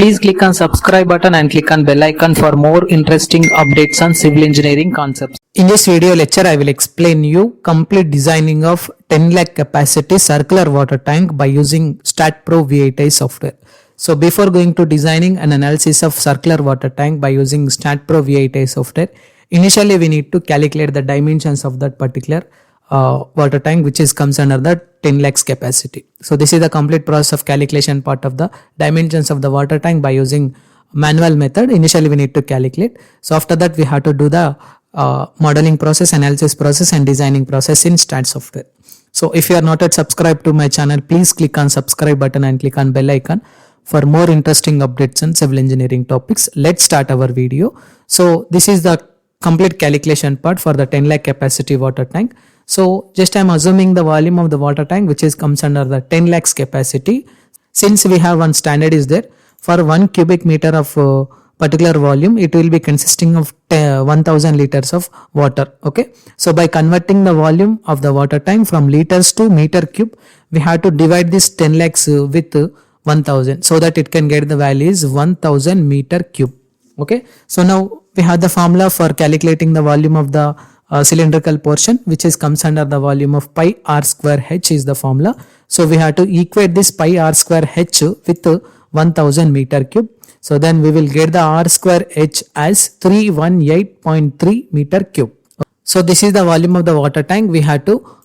Please click on subscribe button and click on bell icon for more interesting updates on civil engineering concepts. In this video lecture, I will explain you complete designing of 10 lakh capacity circular water tank by using STAAD Pro software. So before going to designing an analysis of circular water tank by using STAAD Pro software, initially we need to calculate the dimensions of that particular water tank, which comes under the 10 lakhs capacity. So this is the complete process of calculation part of the dimensions of the water tank by using manual method. Initially we need to calculate. So after that we have to do the modeling process, analysis process and designing process in STAAD software. So if you are not yet subscribed to my channel, please click on subscribe button and click on bell icon for more interesting updates on civil engineering topics. Let's start our video. So this is the complete calculation part for the 10 lakh capacity water tank. So just I am assuming the volume of the water tank which comes under the 10 lakhs capacity. Since we have one standard is there, for 1 cubic meter of particular volume, it will be consisting of 1000 liters of water. Okay. So by converting the volume of the water tank from liters to meter cube, we have to divide this 10 lakhs with 1000 so that it can get the value is 1000 meter cube. Okay. So now we have the formula for calculating the volume of the cylindrical portion, which comes under the volume of pi r square h is the formula. So we have to equate this pi r square h with 1000 meter cube. So then we will get the r square h as 318.3 meter cube. So this is the volume of the water tank we have to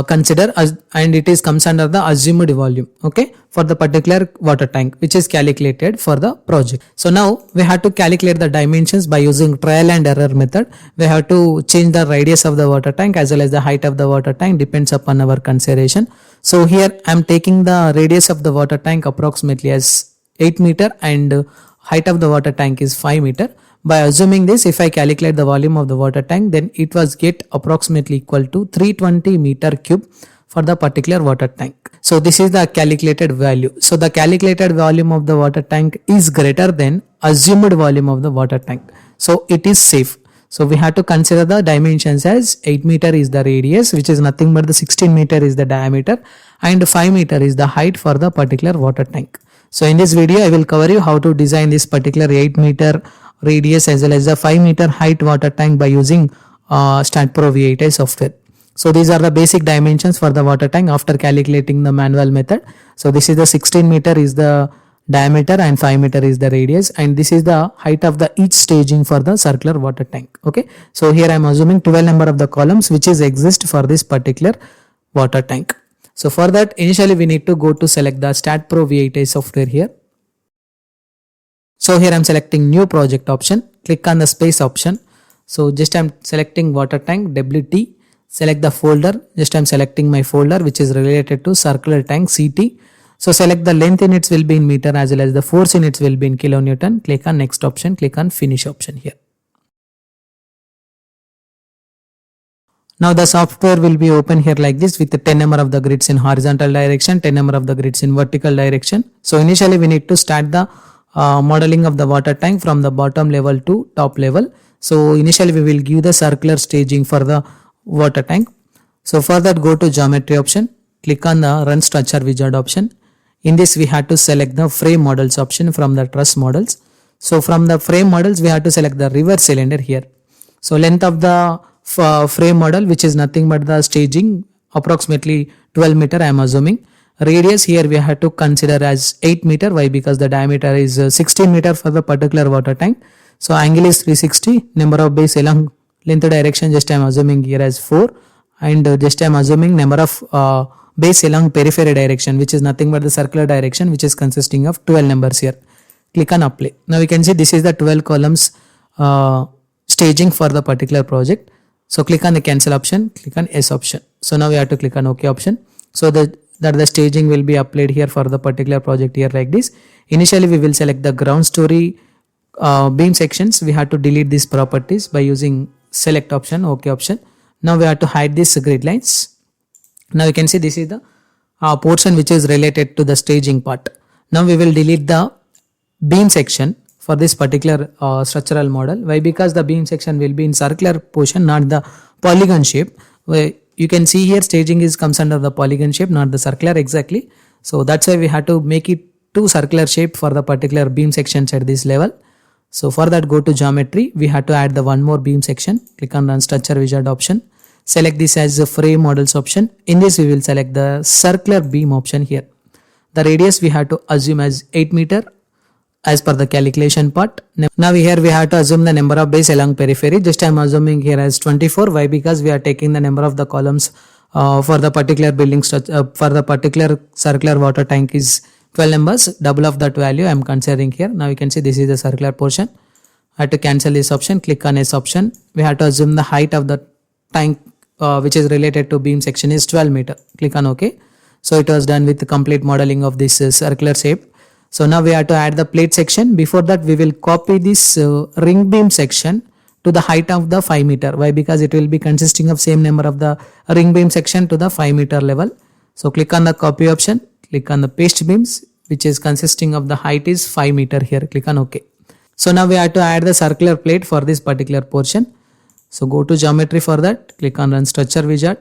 consider and it comes under the assumed volume, okay, for the particular water tank which is calculated for the project. So now we have to calculate the dimensions by using trial and error method. We have to change the radius of the water tank as well as the height of the water tank, depends upon our consideration. So here I am taking the radius of the water tank approximately as 8 meter and height of the water tank is 5 meter. By assuming this, if I calculate the volume of the water tank, then it was get approximately equal to 320 meter cube for the particular water tank. So this is the calculated value. So the calculated volume of the water tank is greater than assumed volume of the water tank. So it is safe. So we have to consider the dimensions as 8 meter is the radius, which is nothing but the 16 meter is the diameter and 5 meter is the height for the particular water tank. So in this video, I will cover you how to design this particular 8 meter radius as well as the 5 meter height water tank by using STAAD Pro software. So these are the basic dimensions for the water tank after calculating the manual method. So this is the 16 meter is the diameter and 5 meter is the radius, and this is the height of the each staging for the circular water tank. Okay. So here I am assuming 12 number of the columns which exist for this particular water tank. So for that, initially we need to go to select the STAAD Pro software here. So here I am selecting new project option, click on the space option. So just I am selecting water tank WT, select the folder, just I am selecting my folder which is related to circular tank CT. So select the length units will be in meter as well as the force units will be in kilonewton. Click on next option, click on finish option here. Now the software will be open here like this with the 10 number of the grids in horizontal direction, 10 number of the grids in vertical direction. So initially we need to start the modeling of the water tank from the bottom level to top level. So initially we will give the circular staging for the water tank. So for that, go to geometry option, click on the run structure wizard option. In this we have to select the frame models option from the truss models. So from the frame models we have to select the reverse cylinder here. So length of the frame model, which is nothing but the staging, approximately 12 meter I am assuming. Radius here we have to consider as 8 meter. Why? Because the diameter is 16 meter for the particular water tank. So angle is 360. Number of base along length direction just I am assuming here as 4, and just I am assuming number of base along periphery direction, which is nothing but the circular direction, which is consisting of 12 numbers here. Click on apply. Now we can see this is the 12 columns staging for the particular project. So click on the cancel option, click on S option. So now we have to click on OK option. So that the staging will be applied here for the particular project here like this. Initially we will select the ground story beam sections. We have to delete these properties by using select option, OK option. Now we have to hide these grid lines. Now you can see this is the portion which is related to the staging part. Now we will delete the beam section for this particular structural model. Why? Because the beam section will be in circular portion, not the polygon shape. Where you can see here staging comes under the polygon shape, not the circular exactly. So that's why we have to make it two circular shape for the particular beam sections at this level. So for that, go to geometry. We have to add the one more beam section. Click on run structure wizard option. Select this as the frame models option. In this, we will select the circular beam option here. The radius we have to assume as 8 meter as per the calculation part. Now here we have to assume the number of bays along periphery. Just I am assuming here as 24. Why? Because we are taking the number of the columns for the particular building structure, for the particular circular water tank is 12 numbers. Double of that value I am considering here. Now you can see this is the circular portion. I have to cancel this option. Click on this option. We have to assume the height of the tank which is related to beam section is 12 meter. Click on OK. So it was done with the complete modeling of this circular shape. So now we have to add the plate section. Before that, we will copy this ring beam section to the height of the 5 meter. Why? Because it will be consisting of same number of the ring beam section to the 5 meter level. So click on the copy option. Click on the paste beams, which is consisting of the height is 5 meter here. Click on OK. So now we have to add the circular plate for this particular portion. So go to geometry for that. Click on run structure wizard.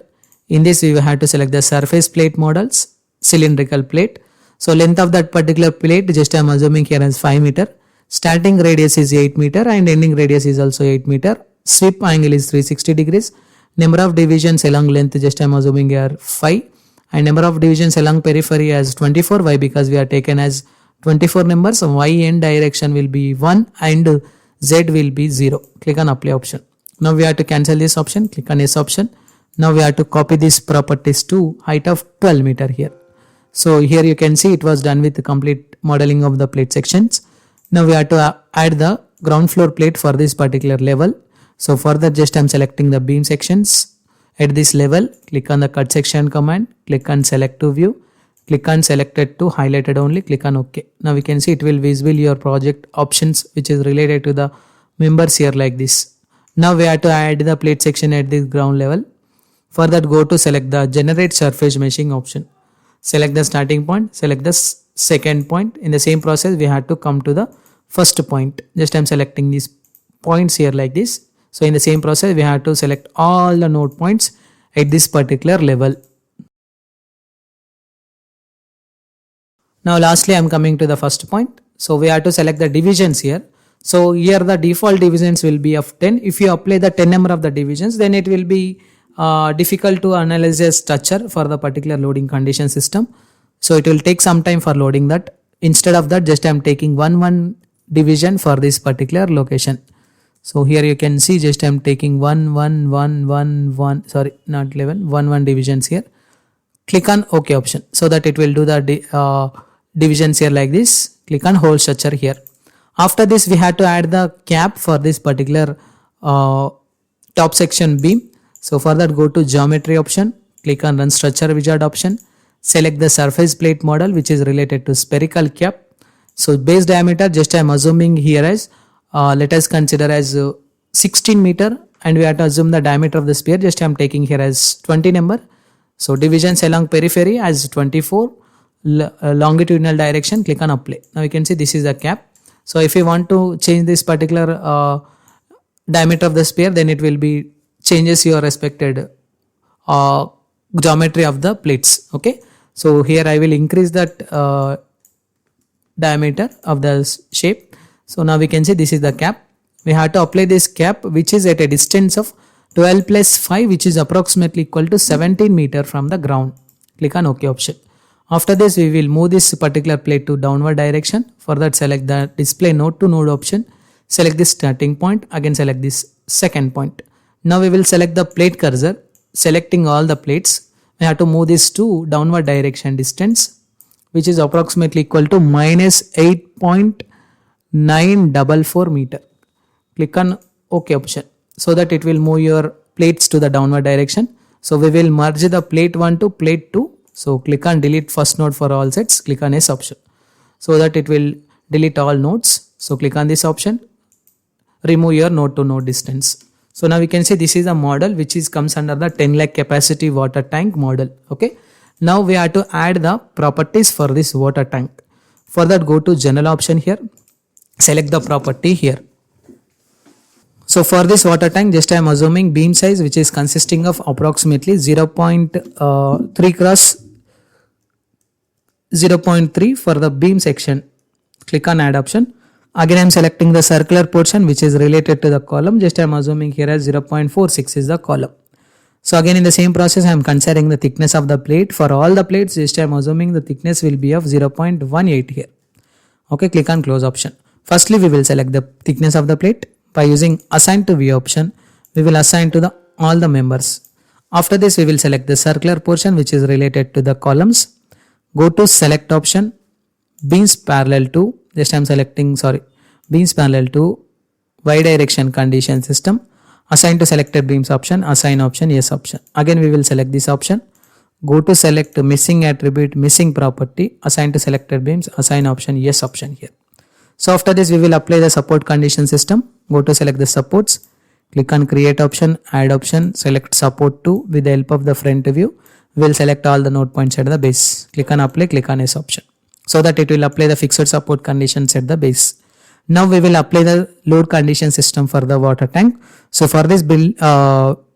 In this, we have to select the surface plate models, cylindrical plate. So length of that particular plate, just I am assuming here as 5 meter. Starting radius is 8 meter and ending radius is also 8 meter. Sweep angle is 360 degrees. Number of divisions along length, just I am assuming here 5. And number of divisions along periphery as 24. Why? Because we are taken as 24 numbers. Y end direction will be 1 and Z will be 0. Click on apply option. Now we have to cancel this option. Click on this option. Now we have to copy these properties to height of 12 meter here. So here you can see it was done with the complete modeling of the plate sections. Now we have to add the ground floor plate for this particular level. So for that, just I am selecting the beam sections at this level. Click on the cut section command. Click on select to view. Click on selected to highlighted only. Click on OK. Now we can see it will visible your project options which is related to the members here like this. Now we have to add the plate section at this ground level. For that, go to select the generate surface meshing option. Select the starting point, select the second point. In the same process, we have to come to the first point. Just I am selecting these points here like this. So in the same process, we have to select all the node points at this particular level. Now lastly, I am coming to the first point. So we have to select the divisions here. So here the default divisions will be of 10. If you apply the 10 number of the divisions, then it will be difficult to analyze a structure for the particular loading condition system. So it will take some time for loading that. Instead of that, just I am taking one division for this particular location. So here you can see just I am taking 1 divisions here. Click on OK option so that it will do the divisions here like this. Click on whole structure here. After this, we have to add the cap for this particular top section beam. So for that, go to geometry option, click on run structure wizard option, select the surface plate model which is related to spherical cap. So base diameter, just I am assuming here as let us consider as 16 meter, and we have to assume the diameter of the sphere, just I am taking here as 20 number. So divisions along periphery as 24, longitudinal direction, click on apply. Now you can see this is the cap. So if you want to change this particular diameter of the sphere, then it will be changes your respected geometry of the plates. Okay. So here I will increase that diameter of the shape. So now we can see this is the cap. We have to apply this cap which is at a distance of 12 plus 5 which is approximately equal to 17 meter from the ground. Click on OK option. After this, we will move this particular plate to downward direction. For that, select the display node to node option. Select this starting point. Again, select this second point. Now we will select the plate cursor. Selecting all the plates, we have to move this to downward direction distance, which is approximately equal to minus 8.944 meter. Click on OK option so that it will move your plates to the downward direction. So we will merge the plate 1 to plate 2. So click on delete first node for all sets. Click on S option so that it will delete all nodes. So click on this option. Remove your node to node distance. So now we can see this is a model which is comes under the 10 lakh capacity water tank model. Okay. Now we have to add the properties for this water tank. For that, go to general option here. Select the property here. So for this water tank, just I am assuming beam size which is consisting of approximately 0.3 cross 0.3 for the beam section. Click on add option. Again I am selecting the circular portion which is related to the column. Just I am assuming here as 0.46 is the column. So again in the same process I am considering the thickness of the plate. For all the plates just I am assuming the thickness will be of 0.18 here. Okay, click on close option. Firstly we will select the thickness of the plate. By using assign to view option we will assign to the all the members. After this we will select the circular portion which is related to the columns. Go to select option, beams parallel to, just I am selecting beams parallel to y direction condition system. Assign to selected beams option, assign option, yes option. Again we will select this option. Go to select missing attribute, missing property, assign to selected beams, assign option, yes option here. So after this we will apply the support condition system. Go to select the supports, click on create option, add option, select support 2 with the help of the front view. We will select all the node points at the base. Click on apply, click on yes option. So that it will apply the fixed support conditions at the base. Now we will apply the load condition system for the water tank. So for this build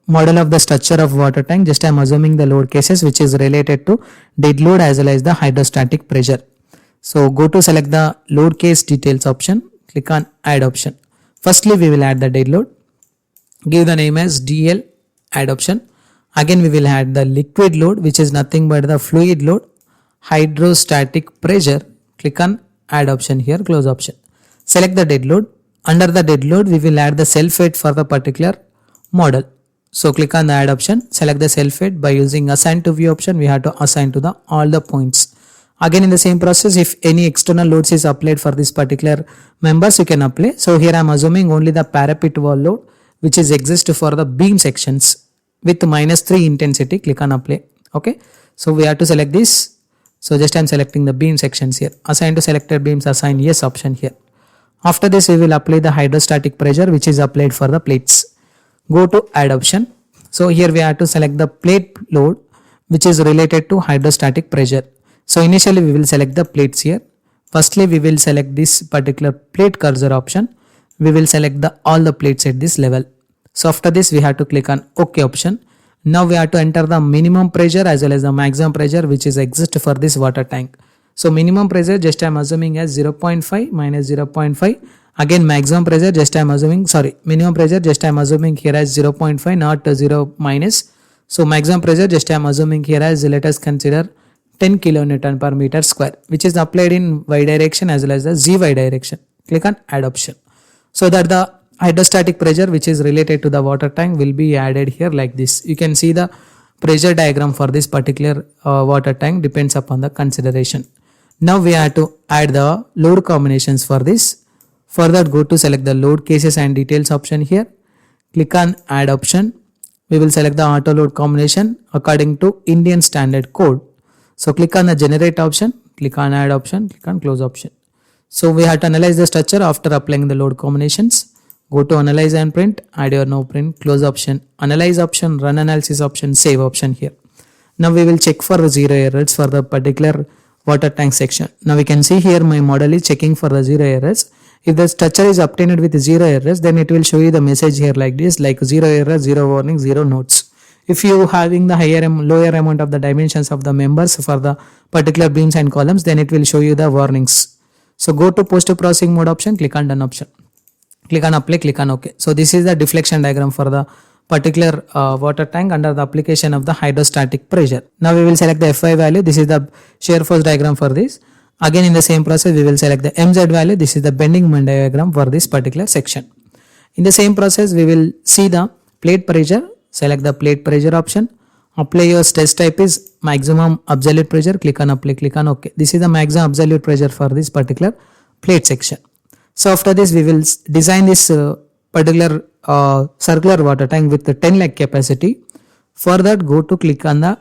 model of the structure of water tank, just I am assuming the load cases which is related to dead load as well as the hydrostatic pressure. So go to select the load case details option, click on add option. Firstly we will add the dead load. Give the name as DL, add option. Again we will add the liquid load which is nothing but the fluid load, hydrostatic pressure. Click on add option here, close option. Select the dead load. Under the dead load we will add the self weight for the particular model. So click on the add option, select the self weight. By using assign to view option we have to assign to the all the points. Again in the same process if any external loads is applied for this particular members you can apply. So here I am assuming only the parapet wall load which is exist for the beam sections with -3 intensity. Click on apply. Okay, so we have to select this. So just I am selecting the beam sections here. Assign to selected beams, assign yes option here. After this we will apply the hydrostatic pressure which is applied for the plates. Go to add option. So here we have to select the plate load which is related to hydrostatic pressure. So initially we will select the plates here. Firstly we will select this particular plate cursor option. We will select the all the plates at this level. So after this we have to click on OK option. Now we have to enter the minimum pressure as well as the maximum pressure which is exist for this water tank. So minimum pressure just I am assuming as 0.5 minus 0.5. Again maximum pressure just I am assuming minimum pressure just I am assuming here as 0.5 not 0 minus. So maximum pressure just I am assuming here as, let us consider 10 kilonewton per meter square which is applied in y direction as well as the zy direction. Click on add option. So that the hydrostatic pressure which is related to the water tank will be added here like this. You can see the pressure diagram for this particular water tank depends upon the consideration. Now we have to add the load combinations for this. For that go to select the load cases and details option here. Click on add option. We will select the auto load combination according to Indian standard code. So click on the generate option, click on add option, click on close option. So we have to analyze the structure after applying the load combinations. Go to analyze and print, add or no print, close option, analyze option, run analysis option, save option here. Now we will check for the 0 errors for the particular water tank section. Now we can see here my model is checking for the 0 errors. If the structure is obtained with 0 errors, then it will show you the message here like this, like 0 error, 0 warning, 0 notes. If you having the lower amount of the dimensions of the members for the particular beams and columns, then it will show you the warnings. So go to post processing mode option, click on done option. Click on apply, click on OK. So this is the deflection diagram for the particular water tank under the application of the hydrostatic pressure. Now we will select the Fy value. This is the shear force diagram for this. Again in the same process we will select the MZ value. This is the bending moment diagram for this particular section. In the same process we will see the plate pressure. Select the plate pressure option. Apply your stress type is maximum absolute pressure. Click on apply, click on OK. This is the maximum absolute pressure for this particular plate section. So after this we will design this particular circular water tank with the 10 lakh capacity. For that go to click on the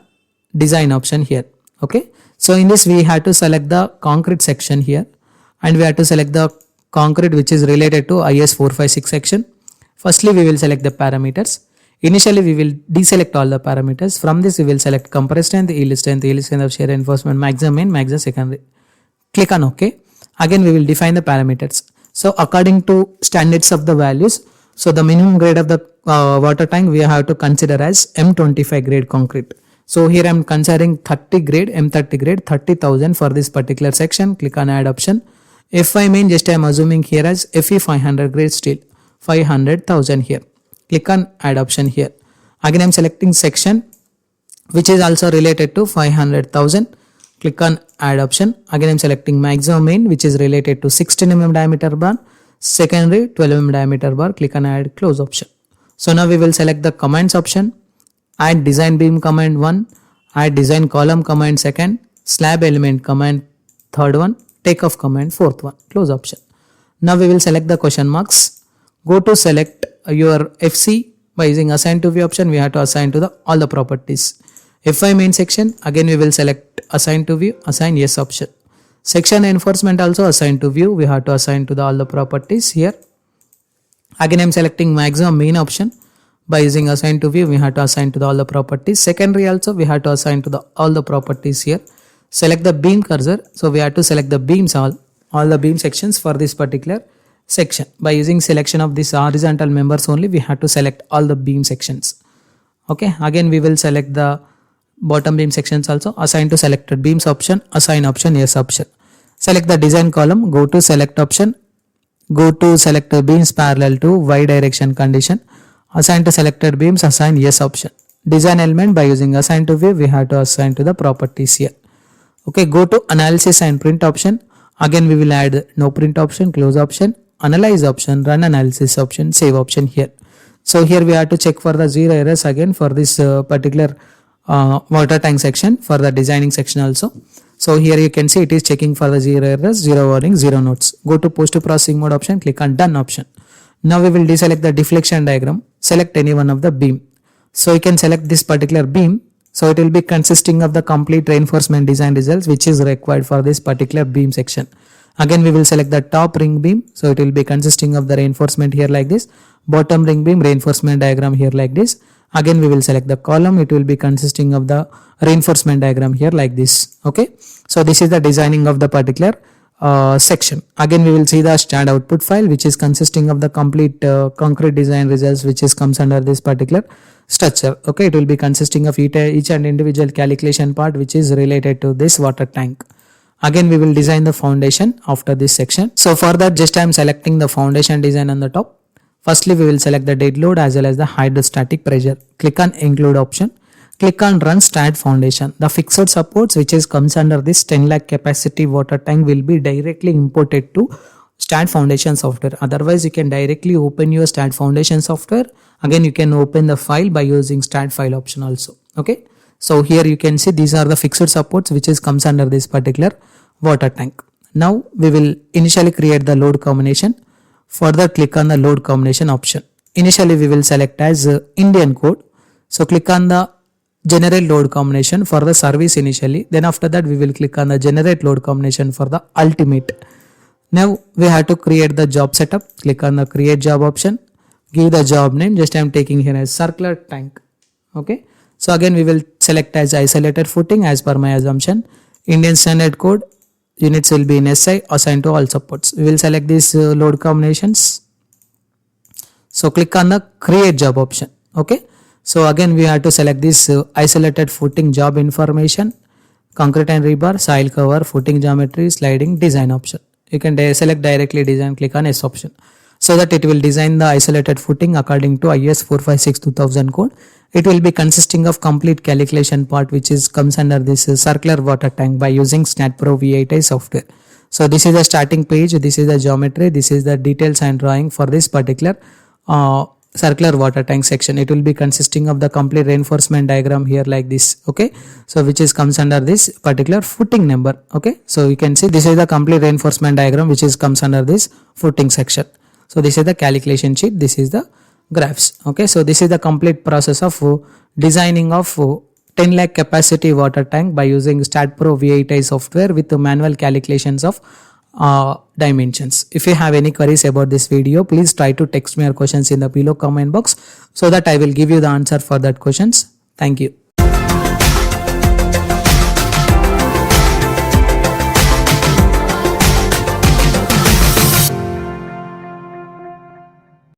design option here. Okay. So in this we have to select the concrete section here and we have to select the concrete which is related to IS 456 section. Firstly we will select the parameters. Initially we will deselect all the parameters. From this we will select compressed strength, yield strength of shear reinforcement, maximum main, maximum secondary. Click on OK. Again we will define the parameters. So according to standards of the values, so the minimum grade of the water tank we have to consider as M25 grade concrete. So here I am considering 30 grade, M30 grade, 30,000 for this particular section. Click on add option. FI main, just I am assuming here as FE 500 grade steel, 500,000 here. Click on add option here. Again I am selecting section which is also related to 500,000. Click on add option. Again I am selecting maximum main which is related to 16 mm diameter bar, secondary 12 mm diameter bar. Click on add close option. So now we will select the commands option. Add design beam command 1, add design column command 2nd, slab element command 3rd one, take off command 4th one, close option. Now we will select the question marks. Go to select your FC by using assign to view option. We have to assign to all the properties. FI main section, again we will select assign to view, assign yes option. Section enforcement also assign to view, we have to assign to all the properties here. Again I am selecting maximum main option. By using assign to view, we have to assign to all the properties. Secondary also we have to assign to all the properties here. Select the beam cursor. So we have to select the beams, all the beam sections for this particular section. By using selection of this horizontal members only, we have to select all the beam sections. Okay. Again we will select the bottom beam sections also. Assign to selected beams option, assign option, yes option. Select the design column, go to select option, go to select the beams parallel to y direction condition. Assign to selected beams, assign yes option. Design element, by using assign to view, we have to assign to the properties here. Okay, go to analysis and print option. Again we will add no print option, close option, analyze option, run analysis option, save option here. So here we have to check for the zero errors again for this particular water tank section, for the designing section also. So here you can see it is checking for the zero errors, zero warning, zero notes. Go to post processing mode option, click on done option. Now we will deselect the deflection diagram, select any one of the beam. So you can select this particular beam. So it will be consisting of the complete reinforcement design results which is required for this particular beam section. Again we will select the top ring beam. So it will be consisting of the reinforcement here like this. Bottom ring beam reinforcement diagram here like this. Again we will select the column. It will be consisting of the reinforcement diagram here like this. Okay. So this is the designing of the particular section. Again we will see the STAAD output file which is consisting of the complete concrete design results which is comes under this particular structure. Okay, it will be consisting of each and individual calculation part which is related to this water tank. Again we will design the foundation after this section. So for that just I am selecting the foundation design on the top. Firstly we will select the dead load as well as the hydrostatic pressure. Click on include option. Click on run STAAD foundation. The fixed supports which is comes under this 10 lakh capacity water tank will be directly imported to STAAD foundation software. Otherwise you can directly open your STAAD foundation software. Again you can open the file by using STAAD file option also. Okay. So here you can see these are the fixed supports which is comes under this particular water tank. Now we will initially create the load combination. Further click on the load combination option. Initially we will select as Indian code. So click on the generate load combination for the service initially. Then after that we will click on the generate load combination for the ultimate. Now we have to create the job setup. Click on the create job option. Give the job name. Just I am taking here as circular tank. Okay. So again we will select as isolated footing as per my assumption. Indian standard code. Units will be in SI, assigned to all supports. We will select these load combinations. So click on the create job option. Okay. So again we have to select this isolated footing job information, concrete and rebar, soil cover, footing geometry, sliding, design option. You can select directly design, click on S option. So that it will design the isolated footing according to IS 456-2000 code. It will be consisting of complete calculation part which is comes under this circular water tank by using STAAD Pro V8i software. So this is the starting page, this is the geometry, this is the details and drawing for this particular circular water tank section. It will be consisting of the complete reinforcement diagram here like this. Okay. So which is comes under this particular footing number. Okay. So you can see this is the complete reinforcement diagram which is comes under this footing section. So this is the calculation sheet. This is the graphs. Okay. So this is the complete process of designing of 10 lakh capacity water tank by using STAAD Pro V8i software with the manual calculations of dimensions. If you have any queries about this video, please try to text me your questions in the below comment box so that I will give you the answer for that questions. Thank you.